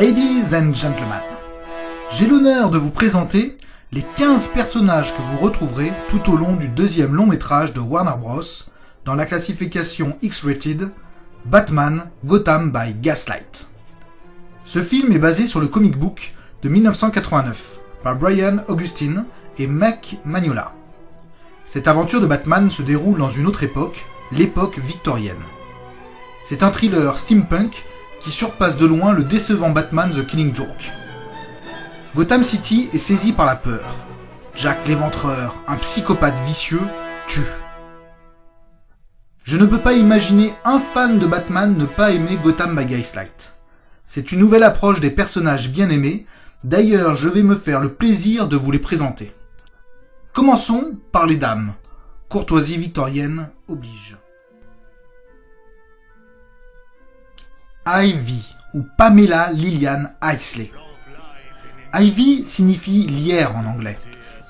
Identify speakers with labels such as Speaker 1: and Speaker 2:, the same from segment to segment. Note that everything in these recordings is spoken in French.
Speaker 1: Ladies and gentlemen, j'ai l'honneur de vous présenter les 15 personnages que vous retrouverez tout au long du deuxième long métrage de Warner Bros. Dans la classification X-Rated, Batman Gotham by Gaslight. Ce film est basé sur le comic book de 1989 par Brian Augustine et Mike Mignola. Cette aventure de Batman se déroule dans une autre époque, l'époque victorienne. C'est un thriller steampunk qui surpasse de loin le décevant Batman The Killing Joke. Gotham City est saisie par la peur. Jack l'Éventreur, un psychopathe vicieux, tue. Je ne peux pas imaginer un fan de Batman ne pas aimer Gotham by Gaslight. C'est une nouvelle approche des personnages bien aimés, d'ailleurs je vais me faire le plaisir de vous les présenter. Commençons par les dames. Courtoisie victorienne oblige. Ivy, ou Pamela Lillian Isley. Ivy signifie lierre en anglais,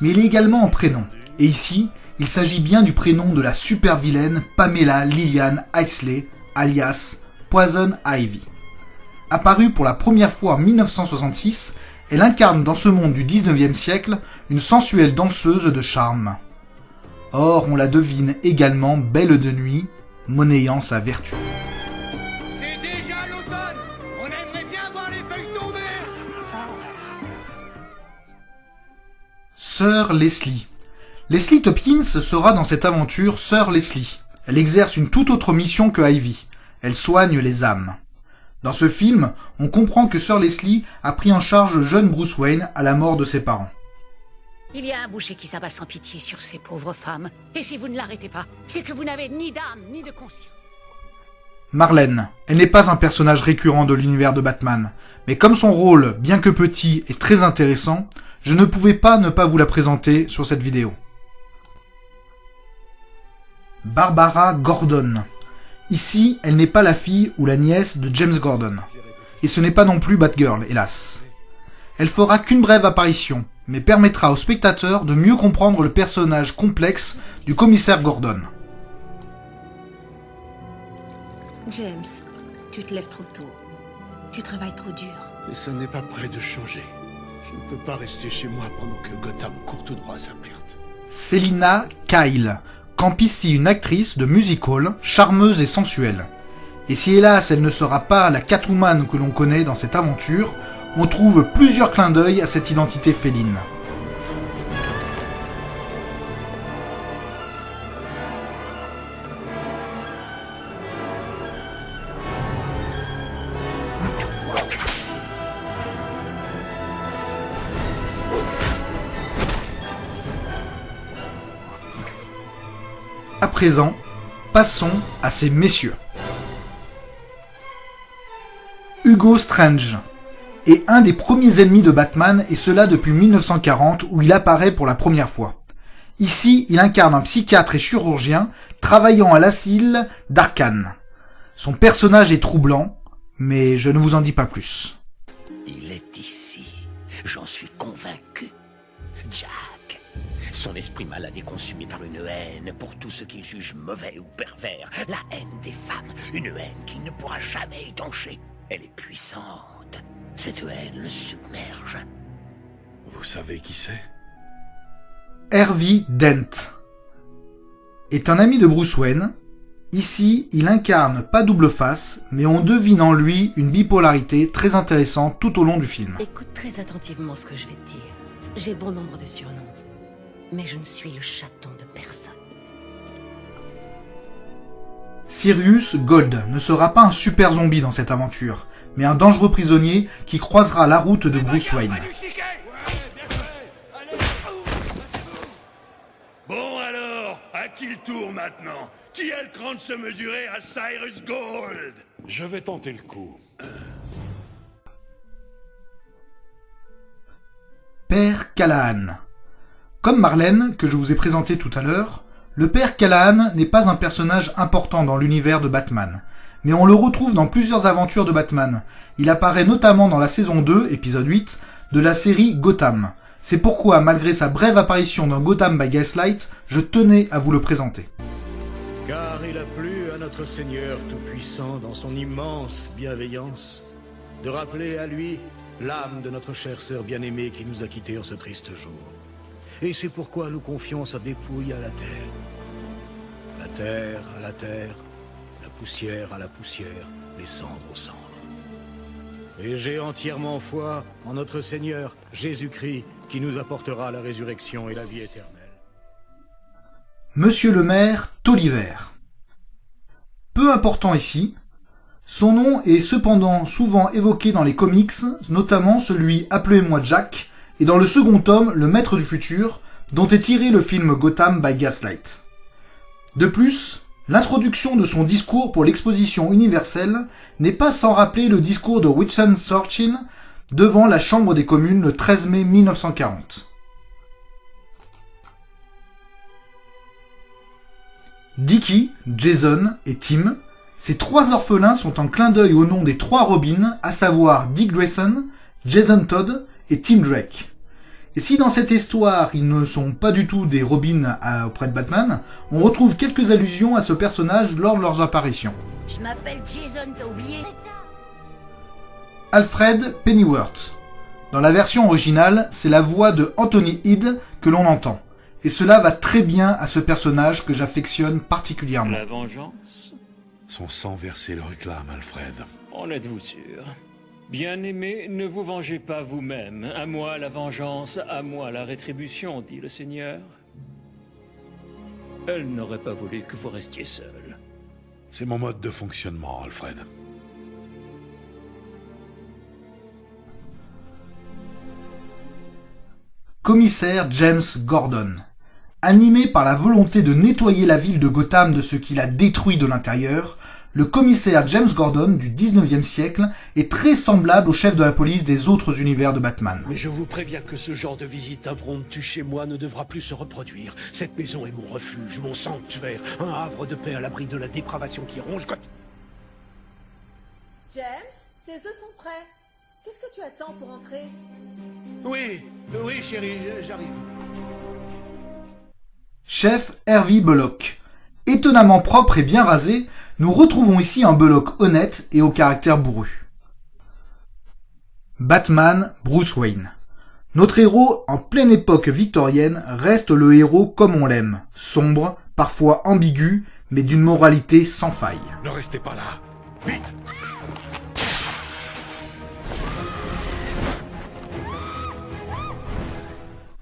Speaker 1: mais il est également en prénom. Et ici, il s'agit bien du prénom de la super-vilaine Pamela Lillian Isley, alias Poison Ivy. Apparue pour la première fois en 1966, elle incarne dans ce monde du 19e siècle une sensuelle danseuse de charme. Or, on la devine également belle de nuit, monnayant sa vertu. Sœur Leslie. Leslie Tompkins sera dans cette aventure Sœur Leslie. Elle exerce une toute autre mission que Ivy. Elle soigne les âmes. Dans ce film, on comprend que Sœur Leslie a pris en charge le jeune Bruce Wayne à la mort de ses parents.
Speaker 2: Il y a un boucher qui s'abat sans pitié sur ces pauvres femmes. Et si vous ne l'arrêtez pas, c'est que vous n'avez ni d'âme ni de conscience.
Speaker 1: Marlène. Elle n'est pas un personnage récurrent de l'univers de Batman. Mais comme son rôle, bien que petit, est très intéressant, je ne pouvais pas ne pas vous la présenter sur cette vidéo. Barbara Gordon. Ici, elle n'est pas la fille ou la nièce de James Gordon. Et ce n'est pas non plus Batgirl, hélas. Elle fera qu'une brève apparition, mais permettra au spectateur de mieux comprendre le personnage complexe du commissaire Gordon.
Speaker 3: James, tu te lèves trop tôt. Tu travailles trop dur.
Speaker 4: Et ça n'est pas près de changer. Je ne peux pas rester chez moi pendant que Gotham court tout droit à sa perte.
Speaker 1: Selina Kyle campe ici une actrice de music-hall, charmeuse et sensuelle. Et si hélas elle ne sera pas la Catwoman que l'on connaît dans cette aventure, on trouve plusieurs clins d'œil à cette identité féline. À présent, passons à ces messieurs. Hugo Strange est un des premiers ennemis de Batman, et cela depuis 1940 où il apparaît pour la première fois. Ici, il incarne un psychiatre et chirurgien travaillant à l'asile d'Arkham. Son personnage est troublant, mais je ne vous en dis pas plus.
Speaker 5: Il est ici, j'en suis convaincu. Jack. Son esprit malade est consumé par une haine pour tout ce qu'il juge mauvais ou pervers. La haine des femmes, une haine qu'il ne pourra jamais étancher. Elle est puissante. Cette haine le submerge.
Speaker 4: Vous savez qui c'est?
Speaker 1: Harvey Dent est un ami de Bruce Wayne. Ici, il incarne pas double face, mais on devine en lui une bipolarité très intéressante tout au long du film.
Speaker 3: Écoute très attentivement ce que je vais te dire. J'ai bon nombre de surnoms, mais je ne suis le chaton de personne.
Speaker 1: Sirius Gold ne sera pas un super zombie dans cette aventure, mais un dangereux prisonnier qui croisera la route de Bruce Wayne.
Speaker 6: Bon alors, à qui le tour maintenant? Qui a le cran de se mesurer à Cyrus Gold?
Speaker 4: Je vais tenter le coup.
Speaker 1: Père Callahan. Comme Marlène, que je vous ai présenté tout à l'heure, le Père Callahan n'est pas un personnage important dans l'univers de Batman, mais on le retrouve dans plusieurs aventures de Batman. Il apparaît notamment dans la saison 2, épisode 8, de la série Gotham. C'est pourquoi, malgré sa brève apparition dans Gotham by Gaslight, je tenais à vous le présenter.
Speaker 4: Car il a plu à notre Seigneur Tout-Puissant dans son immense bienveillance de rappeler à lui l'âme de notre chère sœur bien-aimée qui nous a quittés en ce triste jour. Et c'est pourquoi nous confions sa dépouille à la terre. La terre à la terre, la poussière à la poussière, les cendres aux cendres. Et j'ai entièrement foi en notre Seigneur Jésus-Christ qui nous apportera la résurrection et la vie éternelle.
Speaker 1: Monsieur le maire Tolliver. Peu important ici, son nom est cependant souvent évoqué dans les comics, notamment celui Appelez-moi Jack, et dans le second tome, Le Maître du Futur, dont est tiré le film Gotham by Gaslight. De plus, l'introduction de son discours pour l'exposition universelle n'est pas sans rappeler le discours de Winston Churchill devant la Chambre des communes le 13 mai 1940. Dickie, Jason et Tim, ces trois orphelins sont un clin d'œil au nom des trois Robins, à savoir Dick Grayson, Jason Todd et Tim Drake. Et si dans cette histoire ils ne sont pas du tout des Robins auprès de Batman, on retrouve quelques allusions à ce personnage lors de leurs apparitions.
Speaker 2: Je m'appelle Jason, t'as oublié?
Speaker 1: Alfred Pennyworth. Dans la version originale, c'est la voix de Anthony Head que l'on entend. Et cela va très bien à ce personnage que j'affectionne particulièrement.
Speaker 7: La vengeance?
Speaker 6: Son sang versé le réclame, Alfred.
Speaker 7: En êtes-vous sûr? Bien-aimé, ne vous vengez pas vous-même. À moi la vengeance, à moi la rétribution, dit le Seigneur. Elle n'aurait pas voulu que vous restiez seul.
Speaker 6: C'est mon mode de fonctionnement, Alfred.
Speaker 1: Commissaire James Gordon. Animé par la volonté de nettoyer la ville de Gotham de ce qu'il a détruit de l'intérieur, le commissaire James Gordon du 19e siècle est très semblable au chef de la police des autres univers de Batman.
Speaker 4: Mais je vous préviens que ce genre de visite impromptue chez moi ne devra plus se reproduire. Cette maison est mon refuge, mon sanctuaire, un havre de paix à l'abri de la dépravation qui ronge Gotham.
Speaker 8: James, tes œufs sont prêts. Qu'est-ce que tu attends pour entrer?
Speaker 4: Oui, chérie, j'arrive.
Speaker 1: Chef Harvey Bullock. Étonnamment propre et bien rasé, nous retrouvons ici un Bullock honnête et au caractère bourru. Batman, Bruce Wayne. Notre héros, en pleine époque victorienne, reste le héros comme on l'aime, sombre, parfois ambigu, mais d'une moralité sans faille.
Speaker 6: Ne restez pas là. Vite!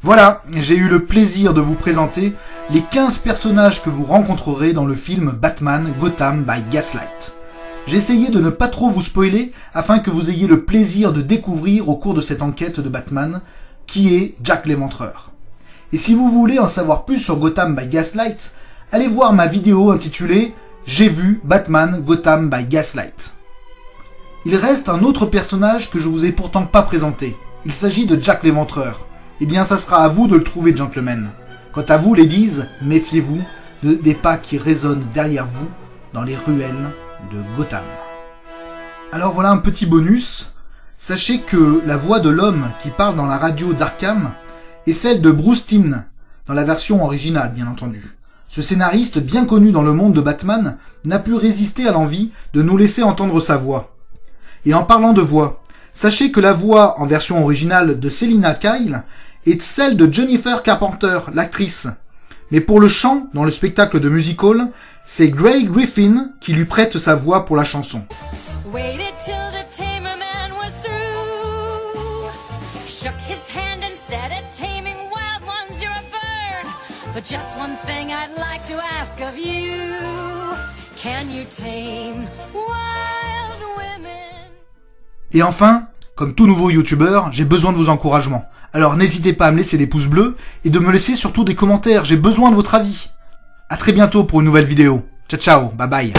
Speaker 1: Voilà, j'ai eu le plaisir de vous présenter les 15 personnages que vous rencontrerez dans le film Batman Gotham by Gaslight. J'ai essayé de ne pas trop vous spoiler afin que vous ayez le plaisir de découvrir au cours de cette enquête de Batman qui est Jack l'Éventreur. Et si vous voulez en savoir plus sur Gotham by Gaslight, allez voir ma vidéo intitulée « J'ai vu Batman Gotham by Gaslight ». Il reste un autre personnage que je vous ai pourtant pas présenté. Il s'agit de Jack l'Éventreur. Eh bien, ça sera à vous de le trouver, gentlemen. Quant à vous, ladies, méfiez-vous des pas qui résonnent derrière vous dans les ruelles de Gotham. Alors voilà un petit bonus. Sachez que la voix de l'homme qui parle dans la radio d'Arkham est celle de Bruce Timm, dans la version originale, bien entendu. Ce scénariste bien connu dans le monde de Batman n'a pu résister à l'envie de nous laisser entendre sa voix. Et en parlant de voix, sachez que la voix en version originale de Selina Kyle est celle de Jennifer Carpenter, l'actrice. Mais pour le chant, dans le spectacle de Music Hall, c'est Grey Griffin qui lui prête sa voix pour la chanson. Et enfin, comme tout nouveau youtubeur, j'ai besoin de vos encouragements. Alors n'hésitez pas à me laisser des pouces bleus et de me laisser surtout des commentaires, j'ai besoin de votre avis. A très bientôt pour une nouvelle vidéo. Ciao ciao, bye bye.